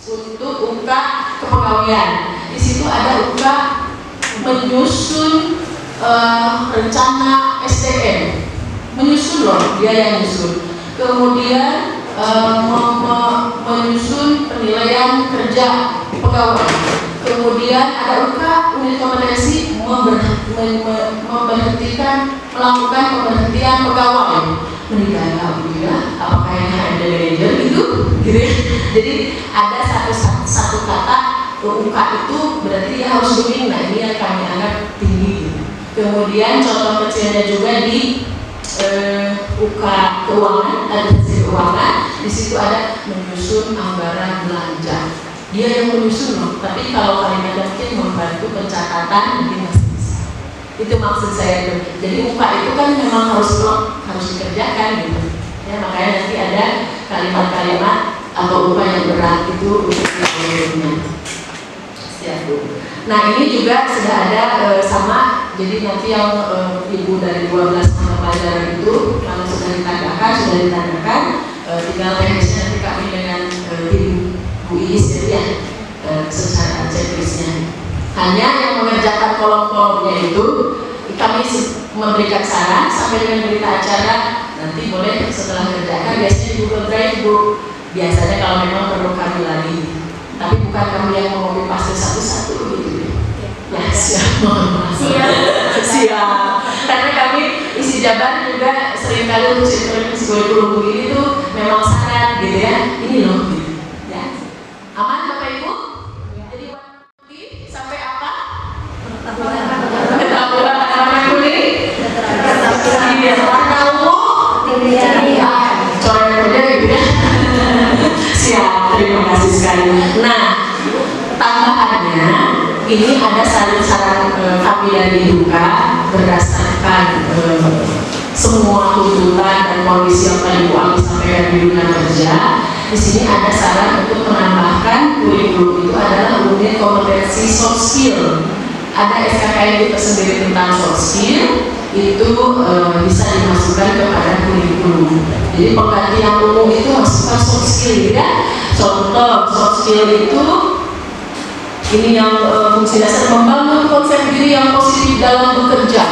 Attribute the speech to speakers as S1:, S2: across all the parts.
S1: untuk UKA kepegawaian. Di situ ada UKA menyusun rencana SDM, menyusun loh, dia yang menyusun. Kemudian menyusun penilaian kerja pegawai. Kemudian ada UKA unit kompetensi memberhentikan, melakukan pemberhentian pegawai. Meninggal ya, apakah yang ada manajer itu? Gitu. Jadi ada satu kata UKA itu berarti dia harus doing. Nah ini yang kami anggap tinggi. Kemudian contoh kecilnya juga di UKA keuangan, administrasi keuangan. Di situ ada menyusun anggaran belanja. Dia yang menyusun loh, tapi kalau kalimatnya mungkin membantu pencatatan mungkin masih bisa. Itu maksud saya tuh. Jadi UKA itu kan memang harus dikerjakan gitu. Ya makanya nanti ada kalimat-kalimat atau UKA yang berat itu untuk diurutnya. Siap Bu. Nah ini juga sudah ada sama. Jadi nanti yang ibu dari 12 mata pelajaran itu kalau sudah ditandakan, tinggal teknisnya nanti kami dengan tim Bu Iis jadi ya secara checklistnya. Hanya yang mengerjakan kolom-kolomnya itu kami memberikan saran sampai dengan berita acara nanti boleh setelah mengerjakan biasanya di Google Drive Bu. Biasanya kalau memang perlu kami lagi, tapi bukan kami yang mau copy paste satu-satu gitu. Ya siap, siap. Karena kami isi jabar juga seringkali untuk kurikulum begini tuh memang saran gitu ya. Ini loh gitu. Ya. Aman Bapak Ibu? Jadi sampai apa? Ketahuan warna kuning? Iya, warna ungu? Iya. Coret-coret gitu ya. Siap, terima kasih sekali. Nah, tambahannya ini ada saran-saran kami dari UKA berdasarkan semua tuntutan dan kondisi yang tadi Bu Ami sampaikan di dunia kerja. Di sini ada saran untuk menambahkan kurikulum itu adalah unit kompetensi soft skill. Ada SKKN tersendiri tentang soft skill itu bisa dimasukkan kepada kurikulum. Jadi pengganti yang umum itu masukkan soft skill ya. Contoh soft skill itu ini yang fungsi dasar membangun konsep diri yang positif dalam bekerja.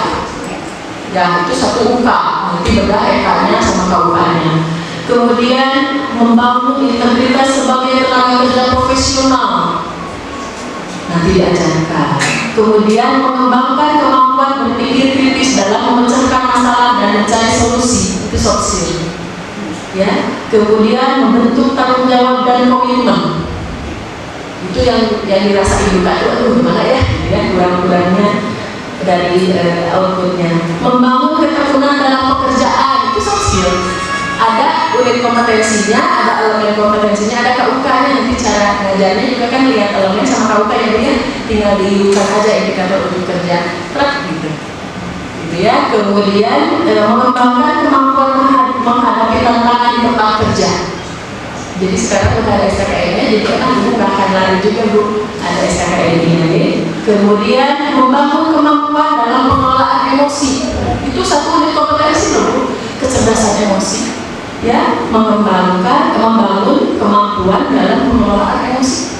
S1: Ya itu satu UKA, nanti beda EK-nya sama KUK-nya. Kemudian membangun integritas sebagai tenaga kerja profesional, nanti diajarkan. Kemudian mengembangkan kemampuan berpikir kritis dalam memecahkan masalah dan mencari solusi, itu soft skill. Ya, kemudian membentuk tanggung jawab dan komitmen. Itu yang dirasa ibu itu, aduh gimana ya kurang-kurangnya dari outputnya. Membangun ketekunan dalam pekerjaan, itu soft skill. Ada unit kompetensinya, ada elemen kompetensinya, ada KUK-nya. Nanti cara ngajarnya juga kan lihat elemen sama KUK yang dia tinggal diurutan aja indikator untuk kerja gitu ya. Kemudian mengembangkan kemampuan menghadapi tantangan di tempat kerja. Jadi sekarang udah ada SKKN-nya, jadi kan bukan lari juga Bu, ada SKKN-nya. Kemudian membangun kemampuan dalam pengelolaan emosi, itu satu unit kompetensi loh Bu, kecerdasan emosi. Ya, membangun kemampuan dalam pengelolaan emosi,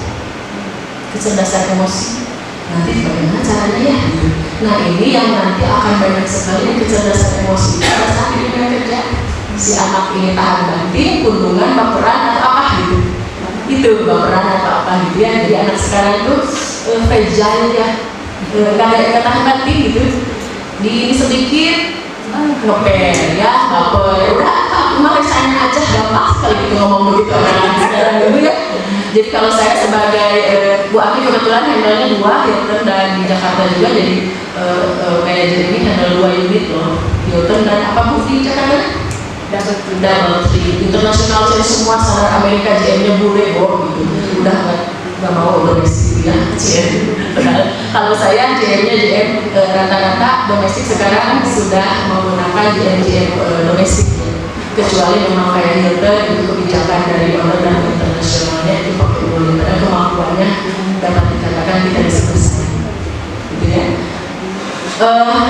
S1: kecerdasan emosi. Nanti bagaimana caranya ya? Nah ini yang nanti akan banyak sekali kecerdasan emosi pada saat di dunia kerja. Si anak ini tahan banting, kunjungan, baperan atau apa gitu. Itu baperan atau apa gitu ya. Jadi anak sekarang itu fragile ya, nggak tahan banting gitu. Di sedikit ngepel ya, baper. Udah cuma resign aja, gampang sekali gitu ngomong begitu anak sekarang dulu ya. Jadi kalau saya sebagai Bu Ami kebetulan handle-nya 2, Hilton dan di Jakarta juga, jadi manajer ini handle 2 unit loh, Hilton dan apa Bu di Jakarta? Double Tree, internasional jadi semua standar Amerika, GM-nya bule gitu. Udah nggak mau domestik ya GM. Kalau saya GM-nya GM rata-rata domestik sekarang sudah menggunakan GM domestik. Kecuali memang kayak Hilton itu kebijakan dari owner dan internasionalnya itu pakai boleh, karena kemampuannya dapat dikatakan tidak selesai, gitu ya.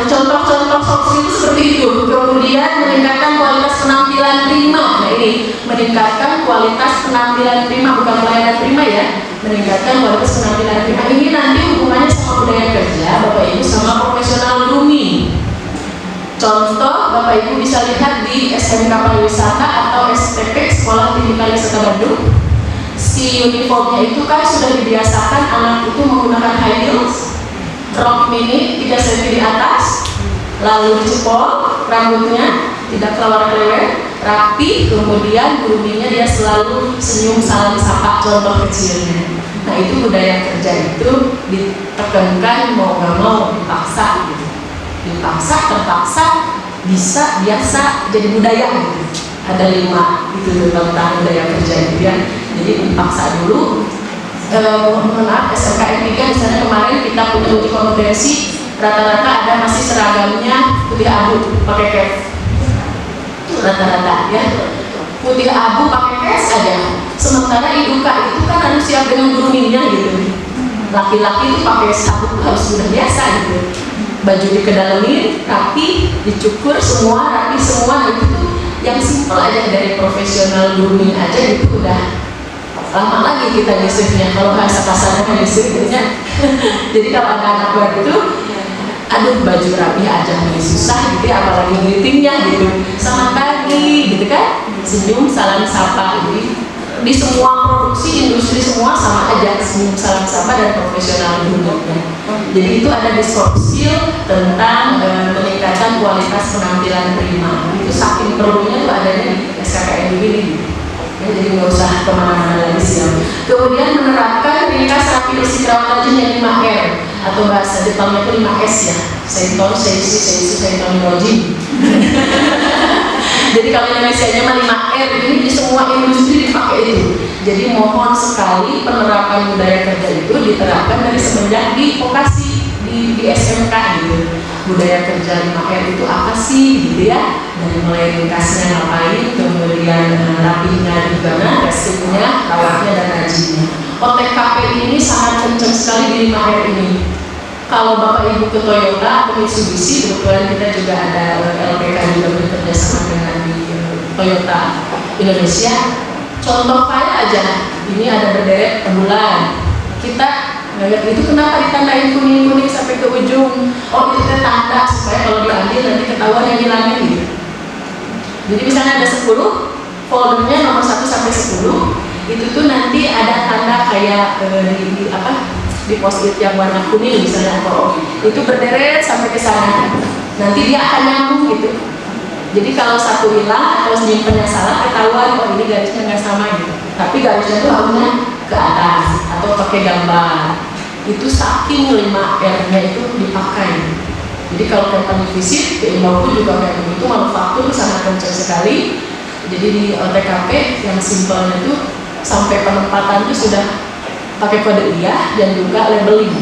S1: Contoh-contoh soft skill seperti itu. Kemudian meningkatkan kualitas penampilan prima. Nah ini meningkatkan kualitas penampilan prima, bukan pelayanan prima ya, meningkatkan kualitas penampilan prima. Ini nanti hubungannya sama budaya kerja Bapak Ibu sama profesional grooming. Contoh Bapak Ibu bisa lihat di SMK Pariwisata atau STP Sekolah Tinggi Pariwisata Bandung. Si uniformnya itu kan sudah dibiasakan anak itu menggunakan high heels, rok mini 3 cm di atas, lalu dicepol rambutnya, tidak kelewar-kelewar, rapi, kemudian groomingnya dia selalu senyum salam sapa, contoh kecilnya. Nah itu budaya kerja itu ditekankan mau nggak mau, dipaksa gitu. Dipaksa, terpaksa, bisa, biasa, jadi budaya gitu. Ada 5 itu tentang budaya kerja itu ya. Jadi dipaksa dulu. Mohon maaf, SMKN 3 misalnya kemarin kita punya uji kompetensi, rata-rata ada masih seragamnya putih abu pakai cap, rata-rata ya, putih abu pakai caps aja. Sementara iduka itu kan harus siap dengan groomingnya gitu. Laki-laki itu pakai sabuk harus sudah biasa gitu, baju dikedalamin, rapi, dicukur semua, rapi semua. Itu tuh yang simple aja, dari profesional grooming aja itu udah lama lagi kita nyisirnya, kalau bahasa kasarnya nyisirnya. Jadi kalau ada anak baru itu, aduh baju rapi aja nih susah gitu ya, apalagi meetingnya gitu, selamat pagi gitu kan, senyum salam sapa. Jadi di semua produksi industri semua sama aja, senyum salam sapa dan profesional groomingnya. Jadi itu ada di soft skill tentang meningkatkan kualitas penampilan prima. Itu saking perlunya tuh adanya di SKKN ini. Ya, jadi nggak usah kemana-mana lagi sih. Kemudian menerapkan ringkas rapi bersih perawatan yang 5R atau bahasa Jepangnya itu 5S ya. Seiton, seisi, seitonimoji. Jadi kalau Indonesia-nya mah 5R, ini di semua industri dipakai itu. Jadi mohon sekali penerapan budaya kerja itu diterapkan dari semenjak di vokasi di SMK gitu. Budaya kerja 5R itu apa sih gitu ya, dari mulai ringkasnya ngapain, kemudian rapinya gimana, resipnya, rawatnya dan rajinnya. OTKP ini sangat kencang sekali di 5R ini. Kalau Bapak Ibu ke Toyota atau Mitsubishi, kebetulan kita juga ada LPK juga bekerja sama dengan di Toyota Indonesia. Contoh file aja, ini ada berderet bulan. Kita itu kenapa ditandain kuning-kuning sampai ke ujung? Oh itu tanda supaya kalau diambil nanti ketahuan yang hilangnya gitu. Jadi misalnya ada 10, foldernya nomor 1 sampai 10, itu tuh nanti ada tanda kayak di post-it yang warna kuning misalnya, atau itu berderet sampai ke sana. Nanti dia akan nyambung gitu. Jadi kalau satu hilang atau nyimpennya salah, ketahuan oh ini garisnya nggak sama gitu. Tapi garisnya tuh harusnya ke atas atau pakai gambar. Itu saking 5R-nya itu dipakai. Jadi kalau tentang visit ke Imbauku juga kayak begitu, manufaktur sangat kencang sekali. Jadi di OTKP yang simpelnya itu sampai penempatan itu sudah pakai kode IAH dan juga labeling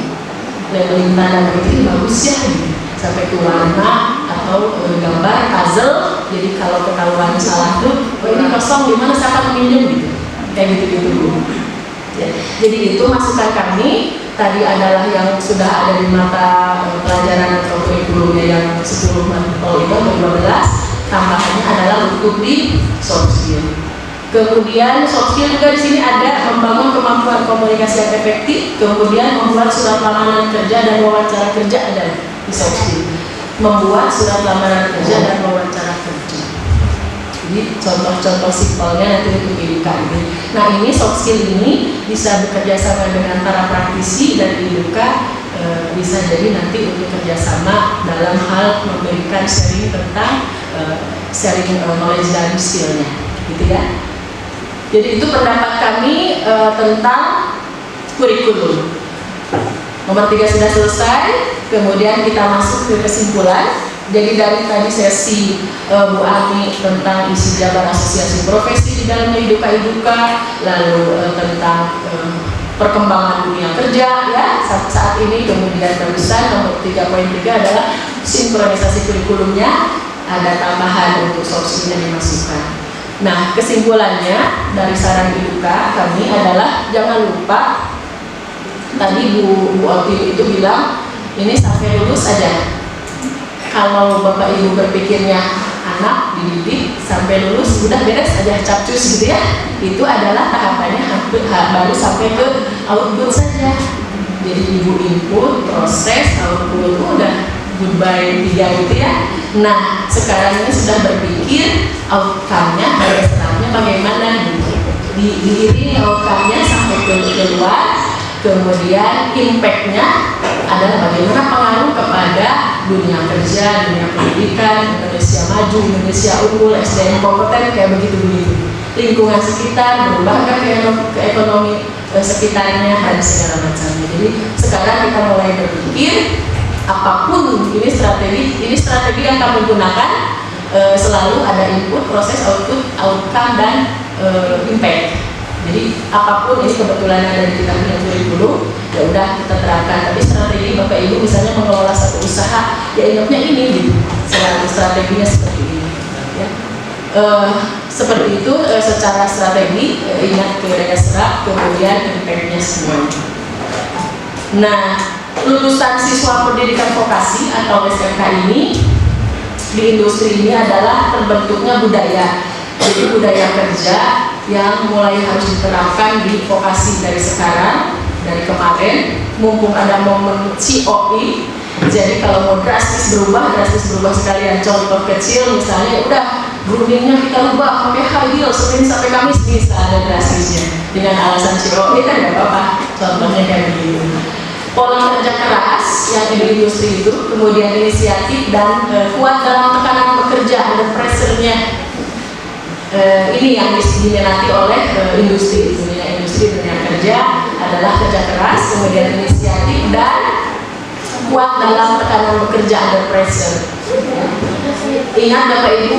S1: tanda itu bagus ya gitu. Sampai ke warna atau gambar puzzle. Jadi kalau ketahuan salah tuh, oh ini kosong, gimana saya akan minjem gitu, kayak gitu. Ya. Jadi itu masukan kami. Tadi adalah yang sudah ada di mata pelajaran atau kurikulumnya yang 10 matematika itu atau 12. Tambahannya adalah untuk di soft skill. Kemudian soft skill juga di sini ada membangun kemampuan komunikasi yang efektif, kemudian membuat surat lamaran kerja dan wawancara kerja ada di soft skill. Membuat surat lamaran kerja dan wawancara kerja. Jadi contoh-contoh simpelnya nanti untuk IDUKA ini. Nah ini soft skill ini bisa bekerja sama dengan para praktisi dan IDUKA bisa jadi nanti untuk kerjasama dalam hal memberikan sharing tentang sharing knowledge dan skillnya, gitu ya. Jadi itu pendapat kami tentang kurikulum. Nomor 3 sudah selesai, kemudian kita masuk ke kesimpulan. Jadi dari tadi sesi Bu Ami tentang isi jabar asosiasi profesi di dalamnya IDUKA, lalu tentang perkembangan dunia kerja ya saat ini, kemudian terusan nomor 3.3 adalah sinkronisasi kurikulumnya, ada tambahan untuk soft skill yang dimasukkan. Nah kesimpulannya dari saran IDUKA kami adalah jangan lupa tadi Bu Oti itu bilang ini sampai lulus aja. Kalau Bapak Ibu berpikirnya anak dididik sampai lulus udah beres aja capcus gitu ya, itu adalah tahapannya baru sampai ke output saja. Jadi ibu input, proses, output, udah goodbye 3 gitu ya. Nah sekarang ini sudah berpikir outcome-nya, result-nya bagaimana gitu. Diiringi outcome-nya sampai keluar, kemudian impact-nya adalah bagaimana pengaruh kepada dunia kerja, dunia pendidikan, Indonesia maju, Indonesia unggul, SDM kompeten, kayak begitu-begitu. Lingkungan sekitar berubah ke ekonomi sekitarnya dan segala macamnya. Jadi sekarang kita mulai berpikir apapun ini strategi yang kami gunakan selalu ada input, proses, output, outcome dan impact. Jadi apapun ini kebetulan ada di kita punya kurikulum, ya udah kita terapkan. Tapi strategi Bapak Ibu misalnya mengelola satu usaha, ya ingatnya ini gitu. Selalu strateginya seperti ini. Ya. Seperti itu secara strategi, ingat ke serap, kemudian impact-nya semuanya. Nah, lulusan siswa pendidikan vokasi atau SMK ini di industri ini adalah terbentuknya budaya. Jadi budaya kerja yang mulai harus diterapkan di vokasi dari sekarang, dari kemarin, mumpung ada momen COP. Jadi kalau mau drastis berubah sekalian. Contoh kecil misalnya, udah groomingnya kita ubah pakai high heel Senin sampai Kamis, bisa ada drastisnya dengan alasan COP kan nggak apa-apa. Contohnya kayak begitu. Pola kerja keras yang di industri itu, kemudian inisiatif dan kuat dalam tekanan bekerja, ada pressure-nya. Ini yang diminati oleh industri dunia kerja adalah kerja keras, kemudian inisiatif dan kuat dalam tekanan bekerja, under pressure. Ingat Bapak Ibu,